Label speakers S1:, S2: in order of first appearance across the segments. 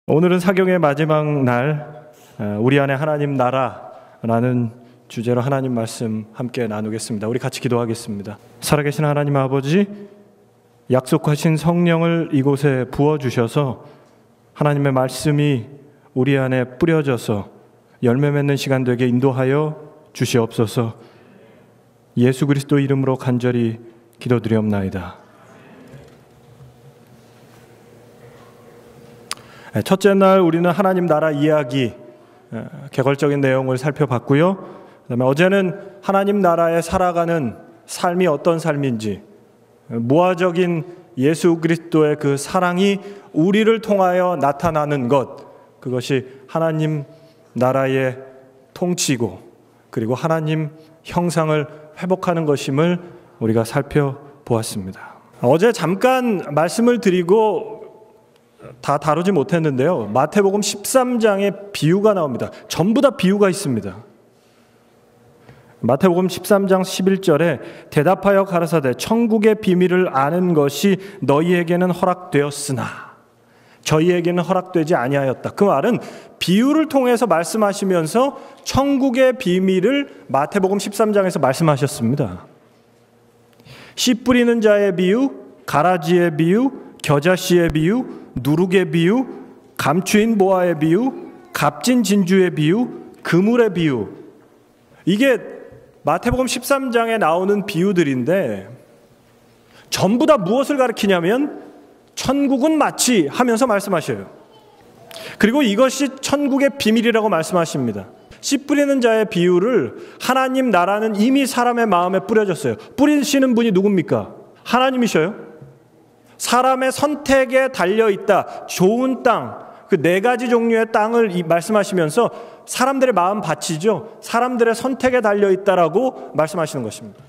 S1: 오늘은 사경의 마지막 날, 우리 안에 하나님 나라라는 주제로 하나님 말씀 함께 나누겠습니다. 우리 같이 기도하겠습니다. 살아계신 하나님 아버지, 약속하신 성령을 이곳에 부어주셔서 하나님의 말씀이 우리 안에 뿌려져서 열매 맺는 시간 되게 인도하여 주시옵소서. 예수 그리스도 이름으로 간절히 기도드리옵나이다. 첫째 날 우리는 하나님 나라 이야기 개괄적인 내용을 살펴봤고요. 그다음에 어제는 하나님 나라에 살아가는 삶이 어떤 삶인지, 무화적인 예수 그리스도의 그 사랑이 우리를 통하여 나타나는 것, 그것이 하나님 나라의 통치고 그리고 하나님 형상을 회복하는 것임을 우리가 살펴보았습니다. 어제 잠깐 말씀을 드리고 다 다루지 못했는데요. 마태복음 13장에 비유가 나옵니다. 전부 다 비유가 있습니다. 마태복음 13장 11절에 대답하여 가라사대 천국의 비밀을 아는 것이 너희에게는 허락되었으나 저희에게는 허락되지 아니하였다. 그 말은 비유를 통해서 말씀하시면서 천국의 비밀을 마태복음 13장에서 말씀하셨습니다. 씨 뿌리는 자의 비유, 가라지의 비유, 겨자씨의 비유, 누룩의 비유, 감추인 보화의 비유, 값진 진주의 비유, 그물의 비유. 이게 마태복음 13장에 나오는 비유들인데 전부 다 무엇을 가리키냐면 천국은 마치 하면서 말씀하셔요. 그리고 이것이 천국의 비밀이라고 말씀하십니다. 씨 뿌리는 자의 비유를 하나님 나라는 이미 사람의 마음에 뿌려졌어요. 뿌리시는 분이 누굽니까? 하나님이셔요. 사람의 선택에 달려있다. 좋은 땅, 그 네 가지 종류의 땅을 말씀하시면서 사람들의 마음 밭이죠. 사람들의 선택에 달려있다라고 말씀하시는 것입니다.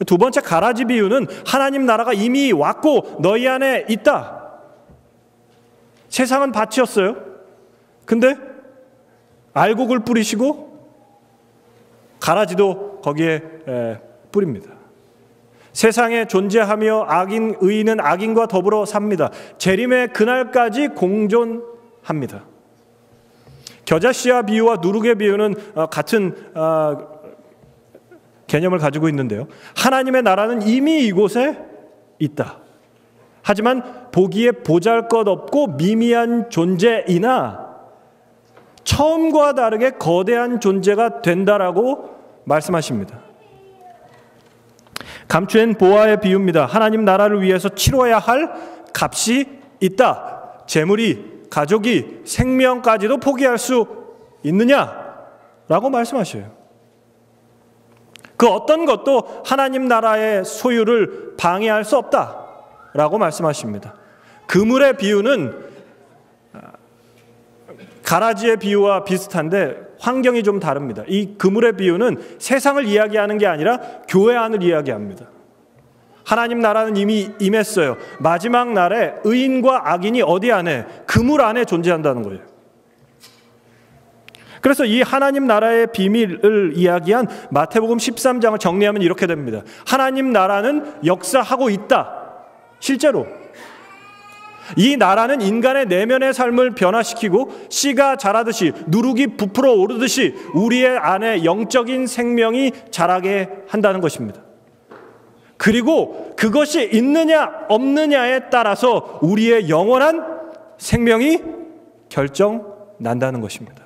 S1: 두 번째 가라지 비유는 하나님 나라가 이미 왔고 너희 안에 있다. 세상은 밭이었어요. 근데 알곡을 뿌리시고 가라지도 거기에 뿌립니다. 세상에 존재하며 의인은 악인과 더불어 삽니다. 재림의 그날까지 공존합니다. 겨자씨와 비유와 누룩의 비유는 같은 개념을 가지고 있는데요. 하나님의 나라는 이미 이곳에 있다. 하지만 보기에 보잘것없고 미미한 존재이나 처음과 다르게 거대한 존재가 된다라고 말씀하십니다. 감추인 보화의 비유입니다. 하나님 나라를 위해서 치러야 할 값이 있다. 재물이, 가족이, 생명까지도 포기할 수 있느냐라고 말씀하셔요. 그 어떤 것도 하나님 나라의 소유를 방해할 수 없다라고 말씀하십니다. 그물의 비유는 가라지의 비유와 비슷한데 환경이 좀 다릅니다. 이 그물의 비유는 세상을 이야기하는 게 아니라 교회 안을 이야기합니다. 하나님 나라는 이미 임했어요. 마지막 날에 의인과 악인이 어디 안에? 그물 안에 존재한다는 거예요. 그래서 이 하나님 나라의 비밀을 이야기한 마태복음 13장을 정리하면 이렇게 됩니다. 하나님 나라는 역사하고 있다. 실제로. 이 나라는 인간의 내면의 삶을 변화시키고 씨가 자라듯이 누룩이 부풀어 오르듯이 우리의 안에 영적인 생명이 자라게 한다는 것입니다. 그리고 그것이 있느냐 없느냐에 따라서 우리의 영원한 생명이 결정난다는 것입니다.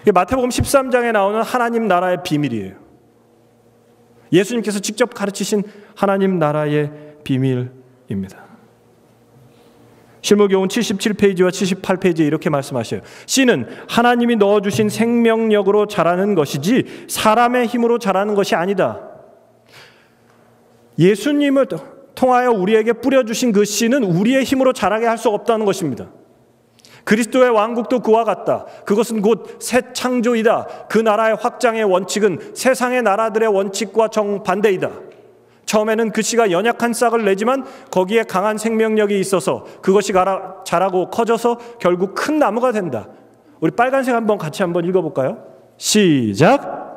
S1: 이게 마태복음 13장에 나오는 하나님 나라의 비밀이에요. 예수님께서 직접 가르치신 하나님 나라의 비밀입니다. 실무교훈 77페이지와 78페이지에 이렇게 말씀하셔요. 씨는 하나님이 넣어주신 생명력으로 자라는 것이지 사람의 힘으로 자라는 것이 아니다. 예수님을 통하여 우리에게 뿌려주신 그 씨는 우리의 힘으로 자라게 할 수 없다는 것입니다. 그리스도의 왕국도 그와 같다. 그것은 곧 새 창조이다. 그 나라의 확장의 원칙은 세상의 나라들의 원칙과 정반대이다. 처음에는 그 씨가 연약한 싹을 내지만 거기에 강한 생명력이 있어서 그것이 자라고 커져서 결국 큰 나무가 된다. 우리 빨간색 같이 한번 읽어볼까요? 시작.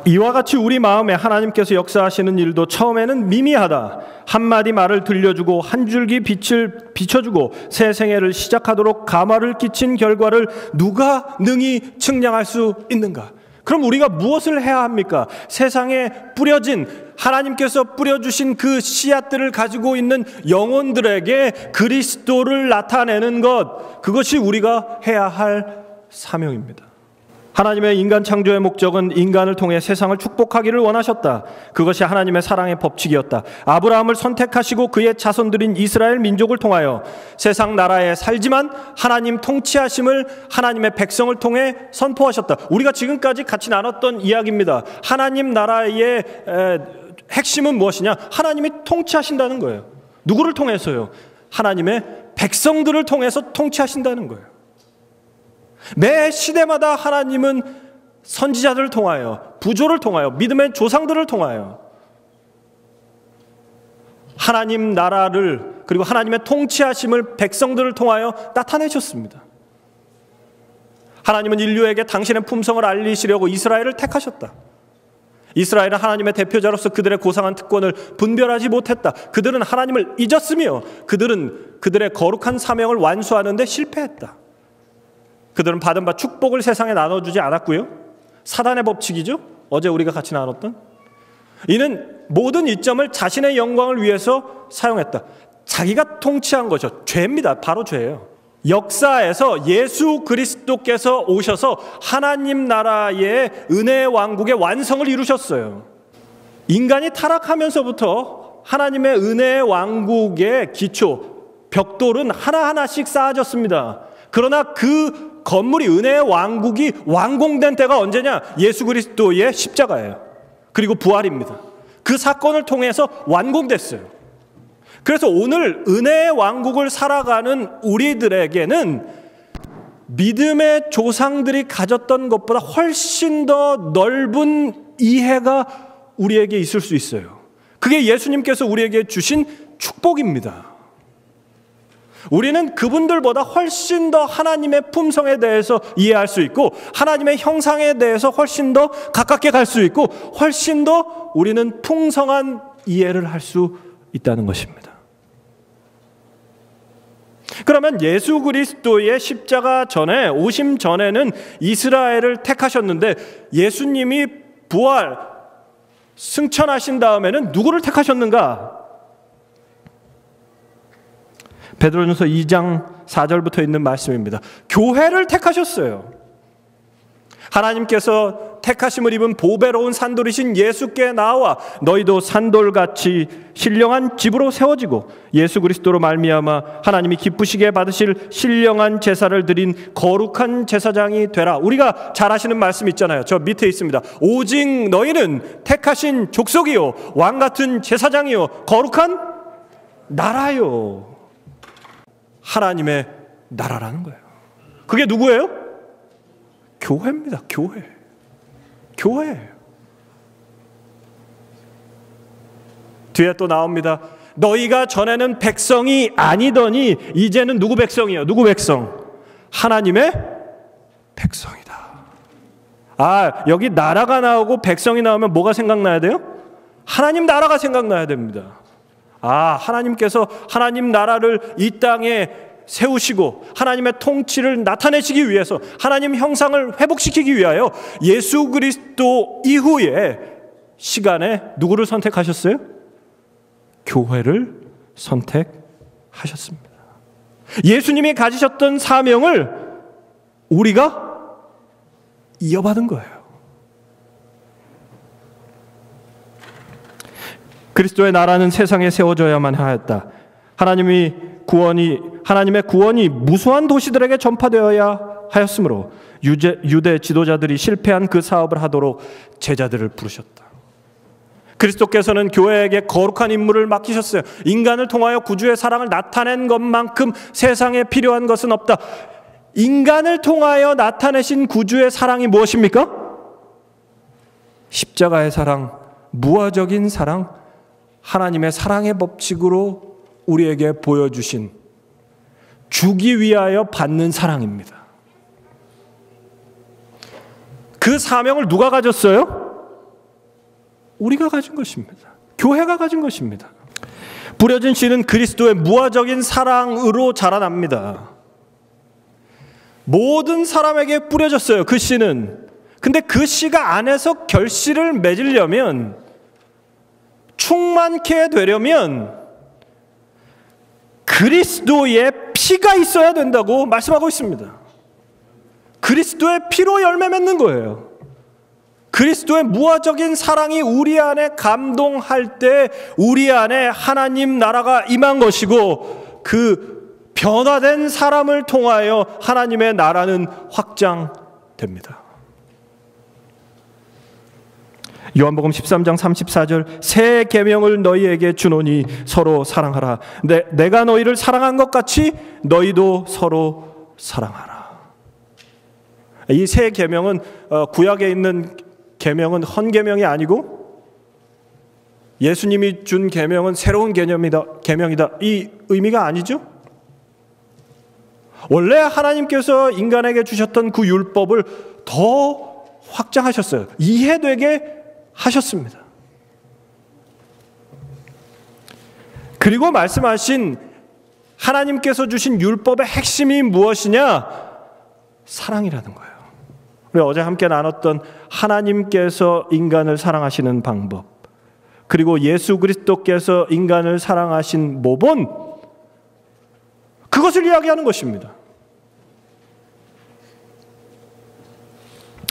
S1: 이와 같이 우리 마음에 하나님께서 역사하시는 일도 처음에는 미미하다. 한마디 말을 들려주고 한 줄기 빛을 비춰주고 새 생애를 시작하도록 감화를 끼친 결과를 누가 능히 측량할 수 있는가? 그럼 우리가 무엇을 해야 합니까? 세상에 뿌려진, 하나님께서 뿌려주신 그 씨앗들을 가지고 있는 영혼들에게 그리스도를 나타내는 것, 그것이 우리가 해야 할 사명입니다. 하나님의 인간 창조의 목적은 인간을 통해 세상을 축복하기를 원하셨다. 그것이 하나님의 사랑의 법칙이었다. 아브라함을 선택하시고 그의 자손들인 이스라엘 민족을 통하여 세상 나라에 살지만 하나님 통치하심을 하나님의 백성을 통해 선포하셨다. 우리가 지금까지 같이 나눴던 이야기입니다. 하나님 나라의 핵심은 무엇이냐? 하나님이 통치하신다는 거예요. 누구를 통해서요? 하나님의 백성들을 통해서 통치하신다는 거예요. 매 시대마다 하나님은 선지자들을 통하여, 부조를 통하여, 믿음의 조상들을 통하여 하나님 나라를, 그리고 하나님의 통치하심을 백성들을 통하여 나타내셨습니다. 하나님은 인류에게 당신의 품성을 알리시려고 이스라엘을 택하셨다. 이스라엘은 하나님의 대표자로서 그들의 고상한 특권을 분별하지 못했다. 그들은 하나님을 잊었으며 그들은 그들의 거룩한 사명을 완수하는 데 실패했다. 그들은 받은 바 축복을 세상에 나눠주지 않았고요. 사단의 법칙이죠. 어제 우리가 같이 나눴던. 이는 모든 이점을 자신의 영광을 위해서 사용했다. 자기가 통치한 거죠. 죄입니다. 바로 죄예요. 역사에서 예수 그리스도께서 오셔서 하나님 나라의 은혜의 왕국의 완성을 이루셨어요. 인간이 타락하면서부터 하나님의 은혜의 왕국의 기초, 벽돌은 하나하나씩 쌓아졌습니다. 그러나 그 건물이, 은혜의 왕국이 완공된 때가 언제냐? 예수 그리스도의 십자가예요. 그리고 부활입니다. 그 사건을 통해서 완공됐어요. 그래서 오늘 은혜의 왕국을 살아가는 우리들에게는 믿음의 조상들이 가졌던 것보다 훨씬 더 넓은 이해가 우리에게 있을 수 있어요. 그게 예수님께서 우리에게 주신 축복입니다. 우리는 그분들보다 훨씬 더 하나님의 품성에 대해서 이해할 수 있고 하나님의 형상에 대해서 훨씬 더 가깝게 갈 수 있고 훨씬 더 우리는 풍성한 이해를 할 수 있다는 것입니다. 그러면 예수 그리스도의 십자가 전에, 오심 전에는 이스라엘을 택하셨는데 예수님이 부활, 승천하신 다음에는 누구를 택하셨는가? 베드로전서 2장 4절부터 있는 말씀입니다. 교회를 택하셨어요. 하나님께서 택하심을 입은 보배로운 산돌이신 예수께 나와 너희도 산돌같이 신령한 집으로 세워지고 예수 그리스도로 말미암아 하나님이 기쁘시게 받으실 신령한 제사를 드린 거룩한 제사장이 되라. 우리가 잘 아시는 말씀 있잖아요. 저 밑에 있습니다. 오직 너희는 택하신 족속이요 왕같은 제사장이요 거룩한 나라요. 하나님의 나라라는 거예요. 그게 누구예요? 교회입니다. 교회. 뒤에 또 나옵니다. 너희가 전에는 백성이 아니더니 이제는 누구 백성이에요? 누구 백성? 하나님의 백성이다. 여기 나라가 나오고 백성이 나오면 뭐가 생각나야 돼요? 하나님 나라가 생각나야 됩니다. 하나님께서 하나님 나라를 이 땅에 세우시고 하나님의 통치를 나타내시기 위해서 하나님 형상을 회복시키기 위하여 예수 그리스도 이후의 시간에 누구를 선택하셨어요? 교회를 선택하셨습니다. 예수님이 가지셨던 사명을 우리가 이어받은 거예요. 그리스도의 나라는 세상에 세워져야만 하였다. 하나님의 구원이 무수한 도시들에게 전파되어야 하였으므로 유대 지도자들이 실패한 그 사업을 하도록 제자들을 부르셨다. 그리스도께서는 교회에게 거룩한 임무를 맡기셨어요. 인간을 통하여 구주의 사랑을 나타낸 것만큼 세상에 필요한 것은 없다. 인간을 통하여 나타내신 구주의 사랑이 무엇입니까? 십자가의 사랑, 무화적인 사랑, 하나님의 사랑의 법칙으로 우리에게 보여주신 주기 위하여 받는 사랑입니다. 그 사명을 누가 가졌어요? 우리가 가진 것입니다. 교회가 가진 것입니다. 뿌려진 씨는 그리스도의 무화적인 사랑으로 자라납니다. 모든 사람에게 뿌려졌어요. 그 씨는. 근데 그 씨가 안에서 결실을 맺으려면, 충만케 되려면 그리스도의 피가 있어야 된다고 말씀하고 있습니다. 그리스도의 피로 열매 맺는 거예요. 그리스도의 무화적인 사랑이 우리 안에 감동할 때 우리 안에 하나님 나라가 임한 것이고, 그 변화된 사람을 통하여 하나님의 나라는 확장됩니다. 요한복음 13장 34절, 새 계명을 너희에게 주노니 서로 사랑하라. 내가 너희를 사랑한 것 같이 너희도 서로 사랑하라. 이 새 계명은 구약에 있는 계명은 헌계명이 아니고 예수님이 준 계명은 새로운 계명이다. 이 의미가 아니죠. 원래 하나님께서 인간에게 주셨던 그 율법을 더 확장하셨어요. 이해되게 하셨습니다. 그리고 말씀하신 하나님께서 주신 율법의 핵심이 무엇이냐? 사랑이라는 거예요. 우리 어제 함께 나눴던 하나님께서 인간을 사랑하시는 방법, 그리고 예수 그리스도께서 인간을 사랑하신 모본, 그것을 이야기하는 것입니다.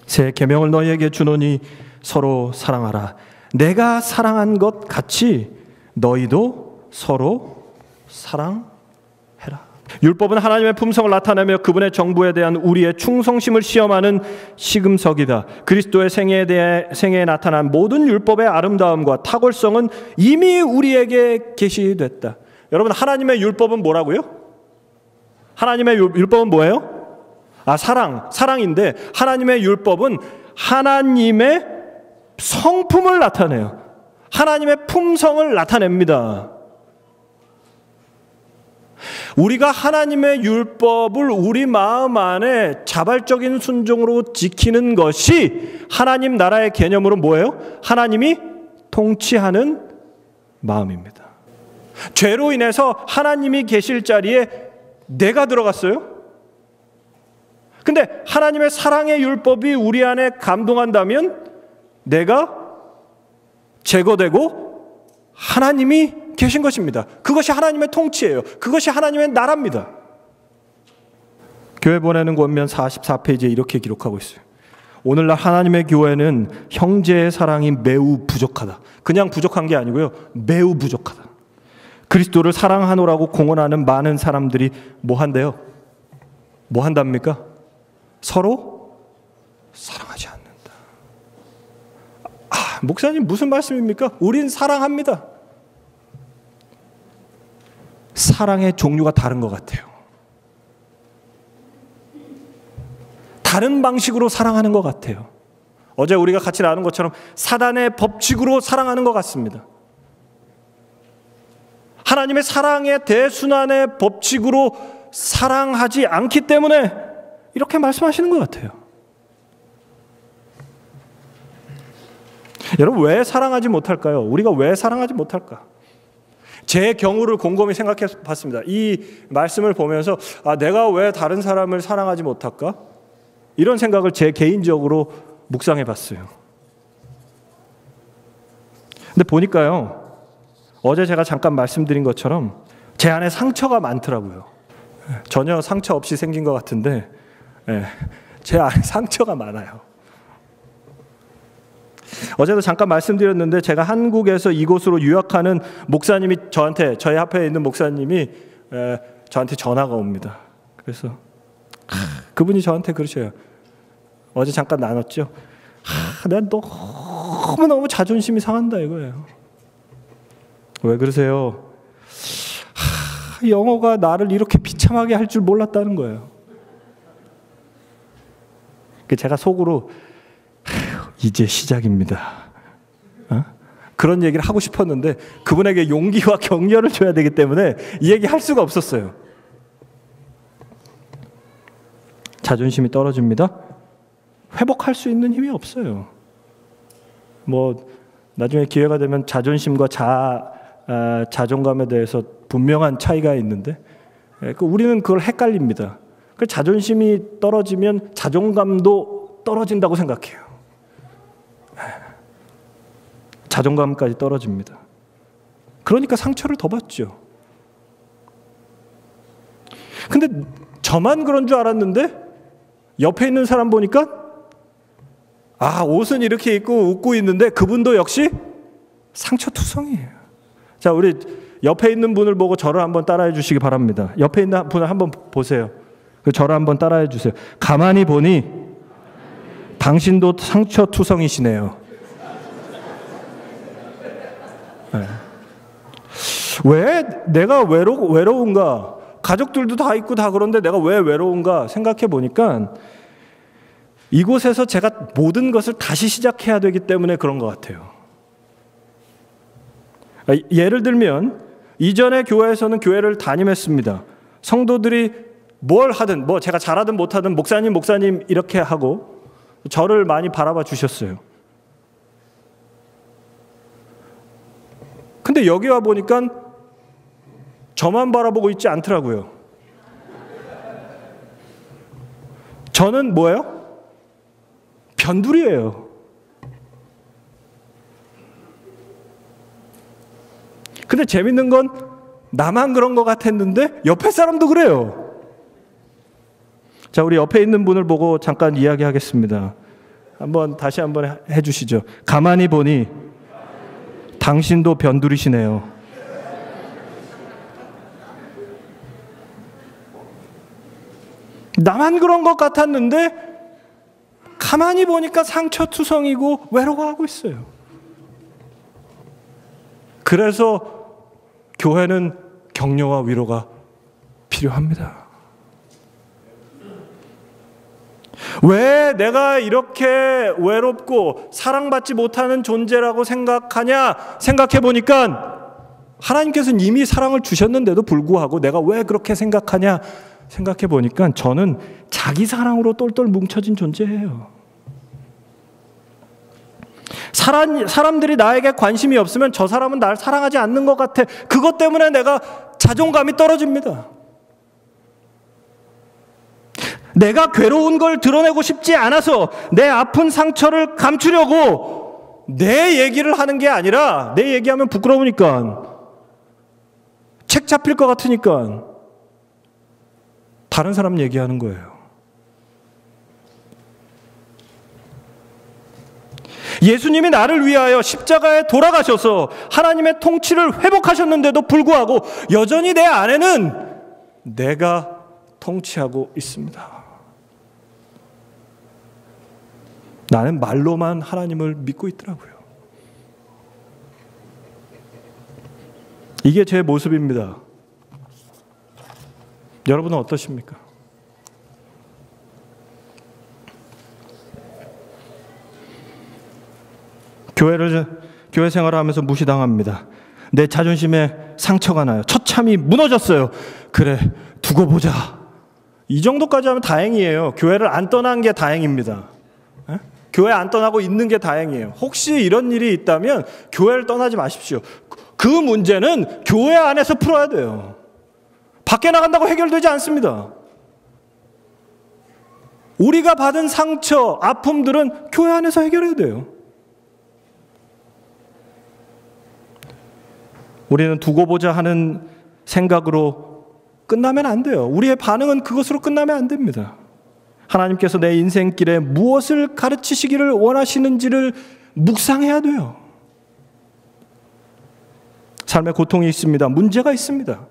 S1: 새 계명을 너희에게 주노니 서로 사랑하라. 내가 사랑한 것 같이 너희도 서로 사랑해라. 율법은 하나님의 품성을 나타내며 그분의 정부에 대한 우리의 충성심을 시험하는 시금석이다. 그리스도의 생애에 나타난 모든 율법의 아름다움과 탁월성은 이미 우리에게 계시됐다. 여러분, 하나님의 율법은 뭐라고요? 하나님의 율법은 뭐예요? 사랑인데, 하나님의 율법은 하나님의 성품을 나타내요. 하나님의 품성을 나타냅니다. 우리가 하나님의 율법을 우리 마음 안에 자발적인 순종으로 지키는 것이 하나님 나라의 개념으로 뭐예요? 하나님이 통치하는 마음입니다. 죄로 인해서 하나님이 계실 자리에 내가 들어갔어요? 근데 하나님의 사랑의 율법이 우리 안에 감동한다면 내가 제거되고 하나님이 계신 것입니다. 그것이 하나님의 통치예요. 그것이 하나님의 나라입니다. 교회 보내는 권면 44페이지에 이렇게 기록하고 있어요. 오늘날 하나님의 교회는 형제의 사랑이 매우 부족하다. 그냥 부족한 게 아니고요, 매우 부족하다. 그리스도를 사랑하노라고 공언하는 많은 사람들이 뭐 한대요? 뭐 한답니까? 서로 사랑하지 않는다. 목사님 무슨 말씀입니까? 우린 사랑합니다. 사랑의 종류가 다른 것 같아요. 다른 방식으로 사랑하는 것 같아요. 어제 우리가 같이 나눈 것처럼 사단의 법칙으로 사랑하는 것 같습니다. 하나님의 사랑의 대순환의 법칙으로 사랑하지 않기 때문에 이렇게 말씀하시는 것 같아요. 여러분, 왜 사랑하지 못할까요? 우리가 왜 사랑하지 못할까? 제 경우를 곰곰이 생각해 봤습니다. 이 말씀을 보면서 내가 왜 다른 사람을 사랑하지 못할까? 이런 생각을 제 개인적으로 묵상해 봤어요. 근데 보니까요, 어제 제가 잠깐 말씀드린 것처럼 제 안에 상처가 많더라고요. 전혀 상처 없이 생긴 것 같은데 제 안에 상처가 많아요. 어제도 잠깐 말씀드렸는데, 제가 한국에서 이곳으로 유학하는 목사님이 저희 앞에 있는 목사님이 저한테 전화가 옵니다. 그래서 그분이 저한테 그러셔요. 어제 잠깐 나눴죠. 내가 너무 자존심이 상한다 이거예요. 왜 그러세요? 영어가 나를 이렇게 비참하게 할 줄 몰랐다는 거예요. 제가 속으로 이제 시작입니다. 그런 얘기를 하고 싶었는데 그분에게 용기와 격려를 줘야 되기 때문에 이 얘기 할 수가 없었어요. 자존심이 떨어집니다. 회복할 수 있는 힘이 없어요. 나중에 기회가 되면 자존심과 자존감에 대해서 분명한 차이가 있는데 우리는 그걸 헷갈립니다. 그 자존심이 떨어지면 자존감도 떨어진다고 생각해요. 자존감까지 떨어집니다. 그러니까 상처를 더 받죠. 근데 저만 그런 줄 알았는데 옆에 있는 사람 보니까 옷은 이렇게 입고 웃고 있는데 그분도 역시 상처투성이에요. 자, 우리 옆에 있는 분을 보고 저를 한번 따라해 주시기 바랍니다. 옆에 있는 분을 한번 보세요. 저를 한번 따라해 주세요. 가만히 보니 당신도 상처투성이시네요. 네. 왜 내가 외로운가? 가족들도 다 있고 다 그런데 내가 왜 외로운가 생각해 보니까 이곳에서 제가 모든 것을 다시 시작해야 되기 때문에 그런 것 같아요. 예를 들면 이전에 교회에서는 교회를 담임했습니다. 성도들이 뭘 하든 제가 잘하든 못하든 목사님 이렇게 하고 저를 많이 바라봐 주셨어요. 근데 여기 와 보니까 저만 바라보고 있지 않더라고요. 저는 뭐예요? 변두리예요. 근데 재밌는 건 나만 그런 것 같았는데 옆에 사람도 그래요. 자, 우리 옆에 있는 분을 보고 잠깐 이야기하겠습니다. 다시 한번 해주시죠. 가만히 보니 당신도 변두리시네요. 나만 그런 것 같았는데 가만히 보니까 상처투성이고 외로워하고 있어요. 그래서 교회는 격려와 위로가 필요합니다. 왜 내가 이렇게 외롭고 사랑받지 못하는 존재라고 생각하냐 생각해 보니까 하나님께서는 이미 사랑을 주셨는데도 불구하고 내가 왜 그렇게 생각하냐 생각해 보니까 저는 자기 사랑으로 똘똘 뭉쳐진 존재예요. 사람들이 나에게 관심이 없으면 저 사람은 날 사랑하지 않는 것 같아. 그것 때문에 내가 자존감이 떨어집니다. 내가 괴로운 걸 드러내고 싶지 않아서 내 아픈 상처를 감추려고 내 얘기를 하는 게 아니라 내 얘기하면 부끄러우니까 책 잡힐 것 같으니까 다른 사람 얘기하는 거예요. 예수님이 나를 위하여 십자가에 돌아가셔서 하나님의 통치를 회복하셨는데도 불구하고 여전히 내 안에는 내가 통치하고 있습니다. 나는 말로만 하나님을 믿고 있더라고요. 이게 제 모습입니다. 여러분은 어떠십니까? 교회 생활을 하면서 무시당합니다. 내 자존심에 상처가 나요. 처참히 무너졌어요. 그래, 두고 보자. 이 정도까지 하면 다행이에요. 교회를 안 떠난 게 다행입니다. 에? 교회 안 떠나고 있는 게 다행이에요. 혹시 이런 일이 있다면 교회를 떠나지 마십시오. 그 문제는 교회 안에서 풀어야 돼요. 밖에 나간다고 해결되지 않습니다. 우리가 받은 상처, 아픔들은 교회 안에서 해결해야 돼요. 우리는 두고 보자 하는 생각으로 끝나면 안 돼요. 우리의 반응은 그것으로 끝나면 안 됩니다. 하나님께서 내 인생길에 무엇을 가르치시기를 원하시는지를 묵상해야 돼요. 삶에 고통이 있습니다. 문제가 있습니다.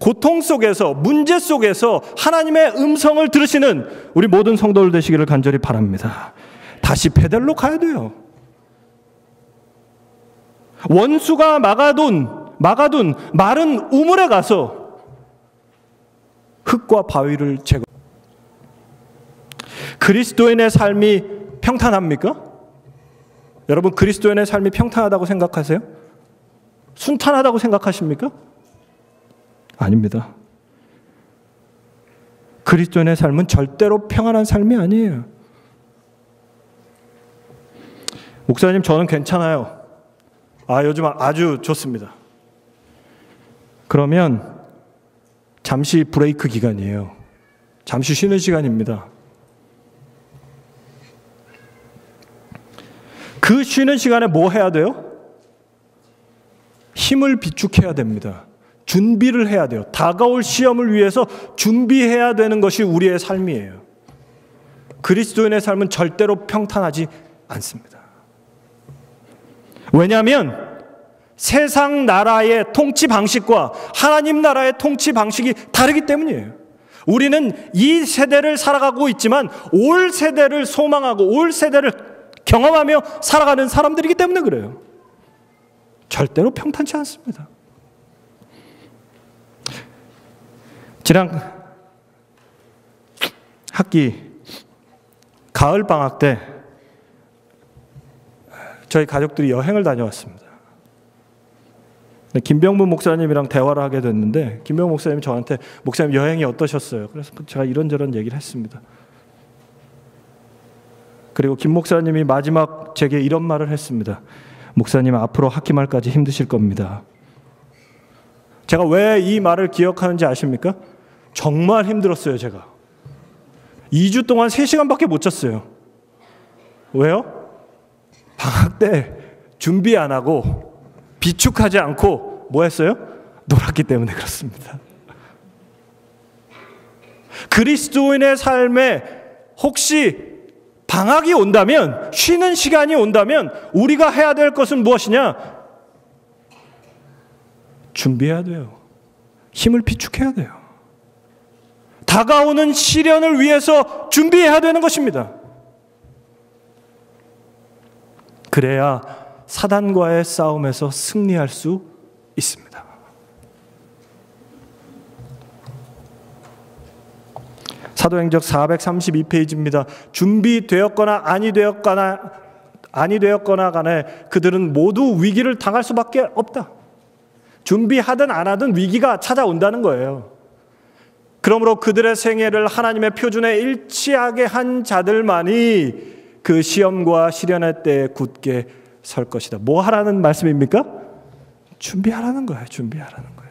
S1: 고통 속에서, 문제 속에서 하나님의 음성을 들으시는 우리 모든 성도들 되시기를 간절히 바랍니다. 다시 베델로 가야 돼요. 원수가 막아둔 마른 우물에 가서 흙과 바위를 제거. 그리스도인의 삶이 평탄합니까? 여러분, 그리스도인의 삶이 평탄하다고 생각하세요? 순탄하다고 생각하십니까? 아닙니다. 그리스도인의 삶은 절대로 평안한 삶이 아니에요. 목사님, 저는 괜찮아요. 요즘 아주 좋습니다. 그러면 잠시 브레이크 기간이에요. 잠시 쉬는 시간입니다. 그 쉬는 시간에 뭐 해야 돼요? 힘을 비축해야 됩니다. 준비를 해야 돼요. 다가올 시험을 위해서 준비해야 되는 것이 우리의 삶이에요. 그리스도인의 삶은 절대로 평탄하지 않습니다. 왜냐하면 세상 나라의 통치 방식과 하나님 나라의 통치 방식이 다르기 때문이에요. 우리는 이 세대를 살아가고 있지만 올 세대를 소망하고 올 세대를 경험하며 살아가는 사람들이기 때문에 그래요. 절대로 평탄치 않습니다. 지난 학기 가을 방학 때 저희 가족들이 여행을 다녀왔습니다. 김병문 목사님이랑 대화를 하게 됐는데 김병문 목사님이 저한테 목사님 여행이 어떠셨어요? 그래서 제가 이런저런 얘기를 했습니다. 그리고 김 목사님이 마지막 제게 이런 말을 했습니다. 목사님, 앞으로 학기 말까지 힘드실 겁니다. 제가 왜 이 말을 기억하는지 아십니까? 정말 힘들었어요. 제가 2주 동안 3시간밖에 못 잤어요. 왜요? 방학 때 준비 안 하고 비축하지 않고 뭐 했어요? 놀았기 때문에 그렇습니다. 그리스도인의 삶에 혹시 방학이 온다면, 쉬는 시간이 온다면 우리가 해야 될 것은 무엇이냐? 준비해야 돼요. 힘을 비축해야 돼요. 다가오는 시련을 위해서 준비해야 되는 것입니다. 그래야 사단과의 싸움에서 승리할 수 있습니다. 사도행적 432페이지입니다. 준비되었거나 아니 되었거나 간에 그들은 모두 위기를 당할 수밖에 없다. 준비하든 안 하든 위기가 찾아온다는 거예요. 그러므로 그들의 생애를 하나님의 표준에 일치하게 한 자들만이 그 시험과 시련의 때에 굳게 설 것이다. 뭐 하라는 말씀입니까? 준비하라는 거예요. 준비하라는 거예요.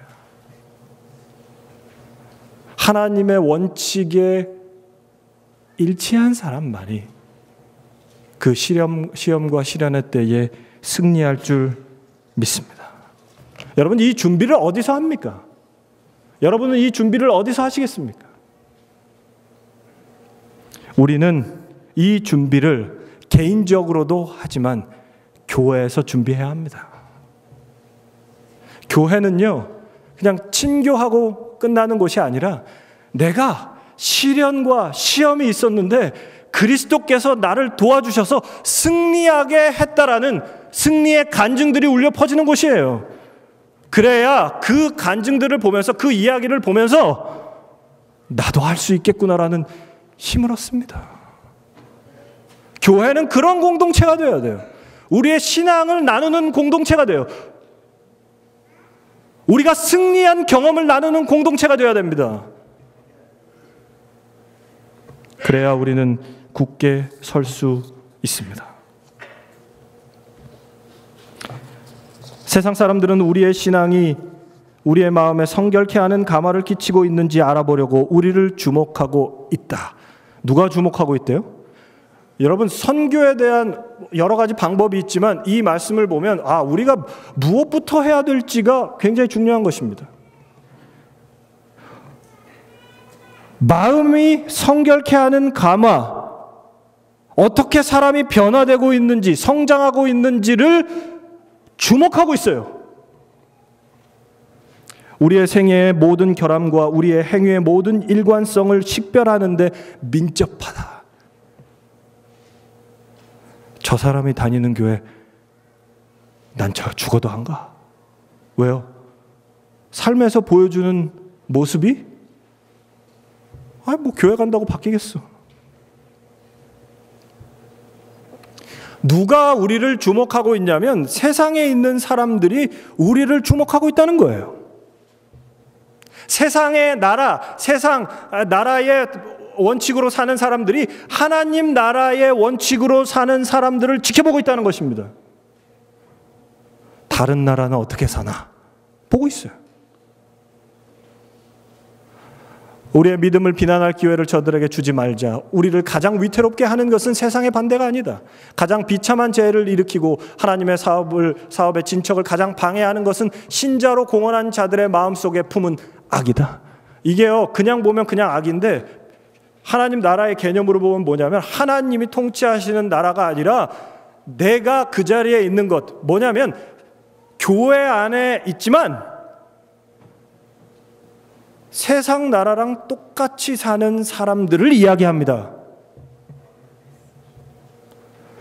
S1: 하나님의 원칙에 일치한 사람만이 그 시험과 시련의 때에 승리할 줄 믿습니다. 여러분, 이 준비를 어디서 합니까? 여러분은 이 준비를 어디서 하시겠습니까? 우리는 이 준비를 개인적으로도 하지만 교회에서 준비해야 합니다. 교회는요, 그냥 친교하고 끝나는 곳이 아니라 내가 시련과 시험이 있었는데 그리스도께서 나를 도와주셔서 승리하게 했다라는 승리의 간증들이 울려 퍼지는 곳이에요. 그래야 그 간증들을 보면서, 그 이야기를 보면서 나도 할 수 있겠구나라는 힘을 얻습니다. 교회는 그런 공동체가 되어야 돼요. 우리의 신앙을 나누는 공동체가 돼요. 우리가 승리한 경험을 나누는 공동체가 되어야 됩니다. 그래야 우리는 굳게 설 수 있습니다. 세상 사람들은 우리의 신앙이 우리의 마음에 성결케 하는 감화를 끼치고 있는지 알아보려고 우리를 주목하고 있다. 누가 주목하고 있대요? 여러분, 선교에 대한 여러 가지 방법이 있지만 이 말씀을 보면 우리가 무엇부터 해야 될지가 굉장히 중요한 것입니다. 마음이 성결케 하는 감화, 어떻게 사람이 변화되고 있는지, 성장하고 있는지를 주목하고 있어요. 우리의 생애의 모든 결함과 우리의 행위의 모든 일관성을 식별하는데 민첩하다. 저 사람이 다니는 교회 난 저 죽어도 안 가. 왜요? 삶에서 보여주는 모습이 뭐 교회 간다고 바뀌겠어. 누가 우리를 주목하고 있냐면 세상에 있는 사람들이 우리를 주목하고 있다는 거예요. 세상의 나라, 세상 나라의 원칙으로 사는 사람들이 하나님 나라의 원칙으로 사는 사람들을 지켜보고 있다는 것입니다. 다른 나라는 어떻게 사나 보고 있어요. 우리의 믿음을 비난할 기회를 저들에게 주지 말자. 우리를 가장 위태롭게 하는 것은 세상의 반대가 아니다. 가장 비참한 재해를 일으키고 하나님의 사업의 진척을 가장 방해하는 것은 신자로 공언한 자들의 마음속에 품은 악이다. 이게요, 그냥 보면 그냥 악인데 하나님 나라의 개념으로 보면 뭐냐면 하나님이 통치하시는 나라가 아니라 내가 그 자리에 있는 것. 뭐냐면 교회 안에 있지만 세상 나라랑 똑같이 사는 사람들을 이야기합니다.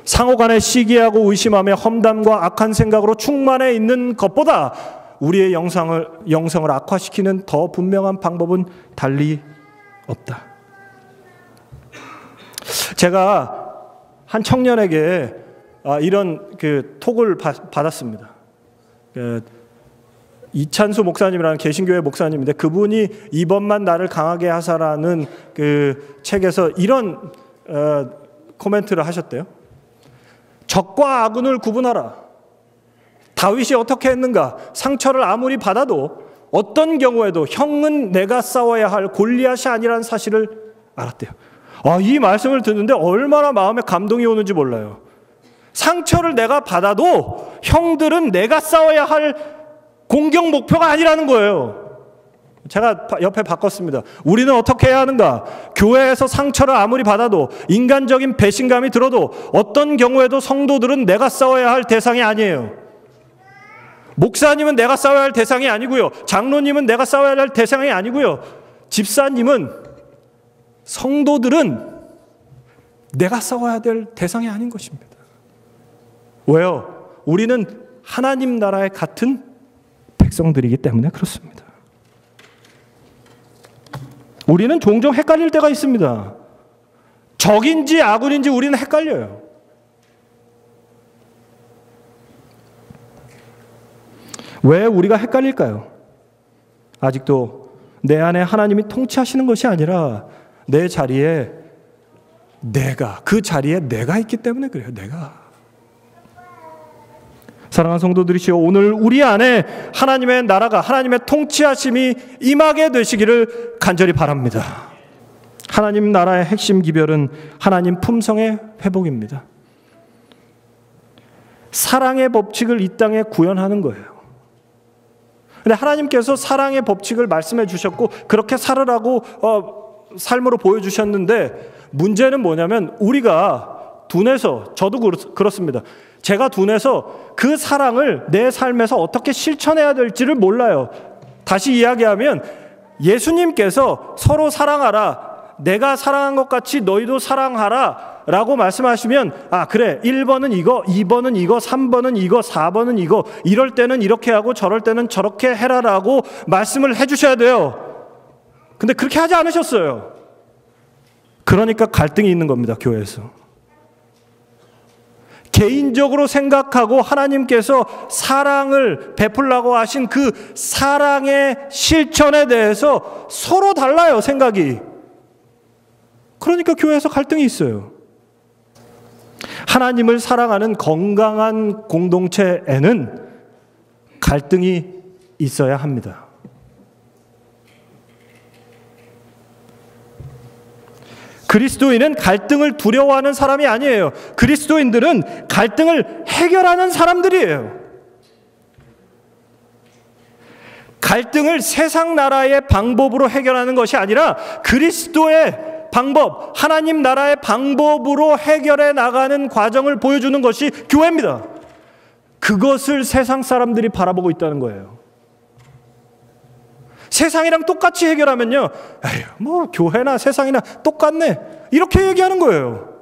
S1: 상호간에 시기하고 의심하며 험담과 악한 생각으로 충만해 있는 것보다 우리의 영성을 악화시키는 더 분명한 방법은 달리 없다. 제가 한 청년에게 이런 톡을 받았습니다. 이찬수 목사님이라는 개신교회 목사님인데 그분이 이번만 나를 강하게 하사라는 그 책에서 이런 코멘트를 하셨대요. 적과 아군을 구분하라. 다윗이 어떻게 했는가? 상처를 아무리 받아도 어떤 경우에도 형은 내가 싸워야 할 골리앗이 아니라는 사실을 알았대요. 이 말씀을 듣는데 얼마나 마음에 감동이 오는지 몰라요. 상처를 내가 받아도 형들은 내가 싸워야 할 공격 목표가 아니라는 거예요. 제가 옆에 바꿨습니다. 우리는 어떻게 해야 하는가? 교회에서 상처를 아무리 받아도 인간적인 배신감이 들어도 어떤 경우에도 성도들은 내가 싸워야 할 대상이 아니에요. 목사님은 내가 싸워야 할 대상이 아니고요. 장로님은 내가 싸워야 할 대상이 아니고요. 집사님은, 성도들은 내가 싸워야 될 대상이 아닌 것입니다. 왜요? 우리는 하나님 나라의 같은 백성들이기 때문에 그렇습니다. 우리는 종종 헷갈릴 때가 있습니다. 적인지 아군인지 우리는 헷갈려요. 왜 우리가 헷갈릴까요? 아직도 내 안에 하나님이 통치하시는 것이 아니라 내 자리에 그 자리에 내가 있기 때문에 그래요. 내가. 사랑하는 성도들이시여, 오늘 우리 안에 하나님의 나라가, 하나님의 통치하심이 임하게 되시기를 간절히 바랍니다. 하나님 나라의 핵심 기별은 하나님 품성의 회복입니다. 사랑의 법칙을 이 땅에 구현하는 거예요. 근데 하나님께서 사랑의 법칙을 말씀해 주셨고 그렇게 살으라고 삶으로 보여주셨는데, 문제는 뭐냐면 우리가 둔해서, 저도 그렇습니다. 제가 둔해서 그 사랑을 내 삶에서 어떻게 실천해야 될지를 몰라요. 다시 이야기하면 예수님께서 서로 사랑하라, 내가 사랑한 것 같이 너희도 사랑하라 라고 말씀하시면, 그래, 1번은 이거, 2번은 이거, 3번은 이거, 4번은 이거, 이럴 때는 이렇게 하고 저럴 때는 저렇게 해라라고 말씀을 해주셔야 돼요. 근데 그렇게 하지 않으셨어요. 그러니까 갈등이 있는 겁니다. 교회에서. 개인적으로 생각하고 하나님께서 사랑을 베풀라고 하신 그 사랑의 실천에 대해서 서로 달라요, 생각이. 그러니까 교회에서 갈등이 있어요. 하나님을 사랑하는 건강한 공동체에는 갈등이 있어야 합니다. 그리스도인은 갈등을 두려워하는 사람이 아니에요. 그리스도인들은 갈등을 해결하는 사람들이에요. 갈등을 세상 나라의 방법으로 해결하는 것이 아니라 그리스도의 방법, 하나님 나라의 방법으로 해결해 나가는 과정을 보여주는 것이 교회입니다. 그것을 세상 사람들이 바라보고 있다는 거예요. 세상이랑 똑같이 해결하면요, 뭐 교회나 세상이나 똑같네, 이렇게 얘기하는 거예요.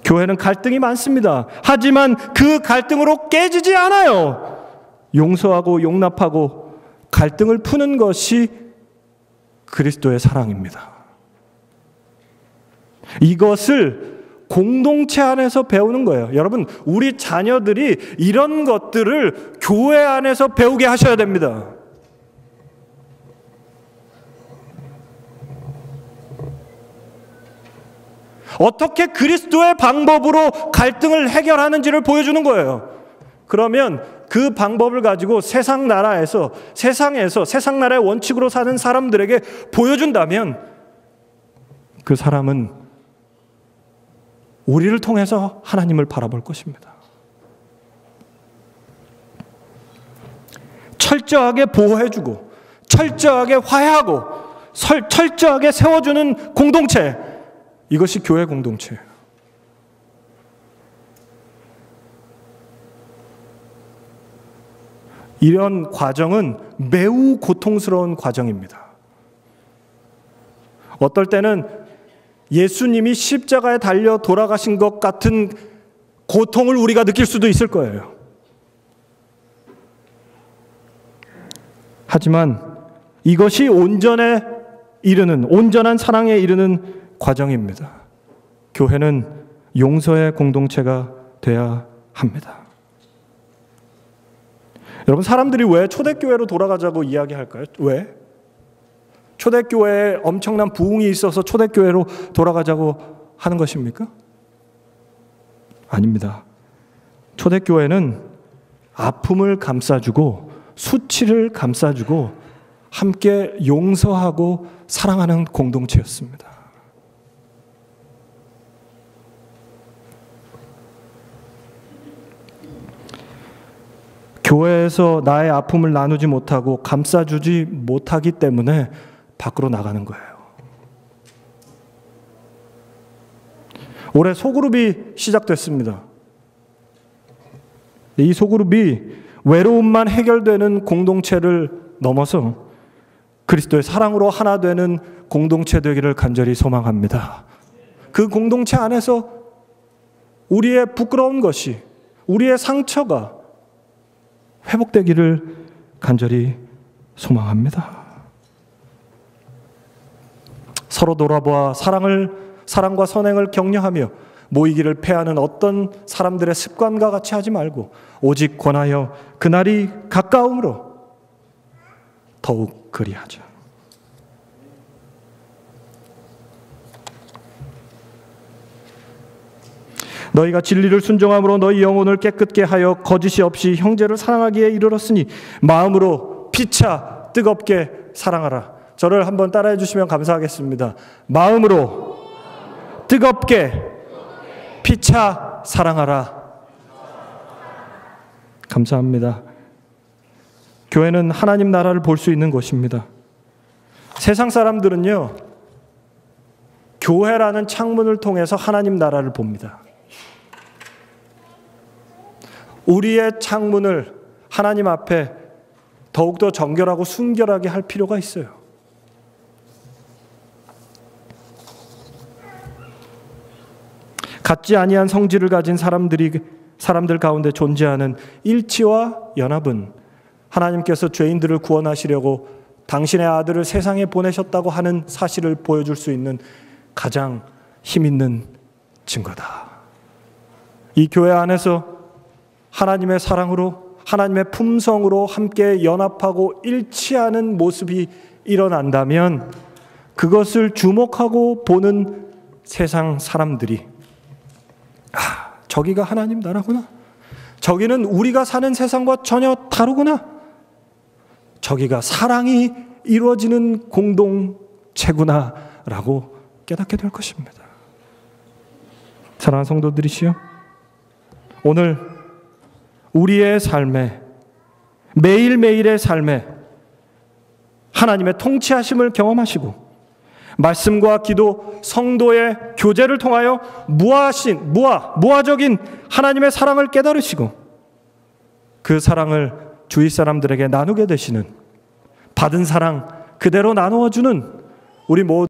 S1: 교회는 갈등이 많습니다. 하지만 그 갈등으로 깨지지 않아요. 용서하고 용납하고 갈등을 푸는 것이 그리스도의 사랑입니다. 이것을 공동체 안에서 배우는 거예요. 여러분, 우리 자녀들이 이런 것들을 교회 안에서 배우게 하셔야 됩니다. 어떻게 그리스도의 방법으로 갈등을 해결하는지를 보여주는 거예요. 그러면 그 방법을 가지고 세상 나라에서 세상 나라의 원칙으로 사는 사람들에게 보여준다면 그 사람은 우리를 통해서 하나님을 바라볼 것입니다. 철저하게 보호해주고 철저하게 화해하고 철저하게 세워주는 공동체, 이것이 교회 공동체예요. 이런 과정은 매우 고통스러운 과정입니다. 어떨 때는 예수님이 십자가에 달려 돌아가신 것 같은 고통을 우리가 느낄 수도 있을 거예요. 하지만 이것이 온전한 사랑에 이르는 과정입니다. 교회는 용서의 공동체가 돼야 합니다. 여러분, 사람들이 왜 초대교회로 돌아가자고 이야기할까요? 왜? 초대교회에 엄청난 부흥이 있어서 초대교회로 돌아가자고 하는 것입니까? 아닙니다. 초대교회는 아픔을 감싸주고 수치를 감싸주고 함께 용서하고 사랑하는 공동체였습니다. 교회에서 나의 아픔을 나누지 못하고 감싸주지 못하기 때문에 밖으로 나가는 거예요. 올해 소그룹이 시작됐습니다. 이 소그룹이 외로움만 해결되는 공동체를 넘어서 그리스도의 사랑으로 하나 되는 공동체 되기를 간절히 소망합니다. 그 공동체 안에서 우리의 부끄러운 것이, 우리의 상처가 회복되기를 간절히 소망합니다. 서로 돌아보아 사랑과 선행을 격려하며 모이기를 패하는 어떤 사람들의 습관과 같이 하지 말고 오직 권하여 그날이 가까움으로 더욱 그리하자. 너희가 진리를 순종함으로 너희 영혼을 깨끗게 하여 거짓이 없이 형제를 사랑하기에 이르렀으니 마음으로 피차 뜨겁게 사랑하라. 저를 한번 따라해 주시면 감사하겠습니다. 마음으로 뜨겁게 피차 사랑하라. 감사합니다. 교회는 하나님 나라를 볼 수 있는 곳입니다. 세상 사람들은요, 교회라는 창문을 통해서 하나님 나라를 봅니다. 우리의 창문을 하나님 앞에 더욱더 정결하고 순결하게 할 필요가 있어요. 같지 아니한 성질을 가진 사람들 가운데 존재하는 일치와 연합은 하나님께서 죄인들을 구원하시려고 당신의 아들을 세상에 보내셨다고 하는 사실을 보여줄 수 있는 가장 힘있는 증거다. 이 교회 안에서 하나님의 사랑으로, 하나님의 품성으로 함께 연합하고 일치하는 모습이 일어난다면 그것을 주목하고 보는 세상 사람들이 저기가 하나님 나라구나. 저기는 우리가 사는 세상과 전혀 다르구나. 저기가 사랑이 이루어지는 공동체구나 라고 깨닫게 될 것입니다. 사랑하는 성도들이시여, 오늘 우리의 삶에, 매일매일의 삶에 하나님의 통치하심을 경험하시고 말씀과 기도, 성도의 교제를 통하여 무화적인 하나님의 사랑을 깨달으시고 그 사랑을 주위 사람들에게 나누게 되시는, 받은 사랑 그대로 나누어주는 우리 모두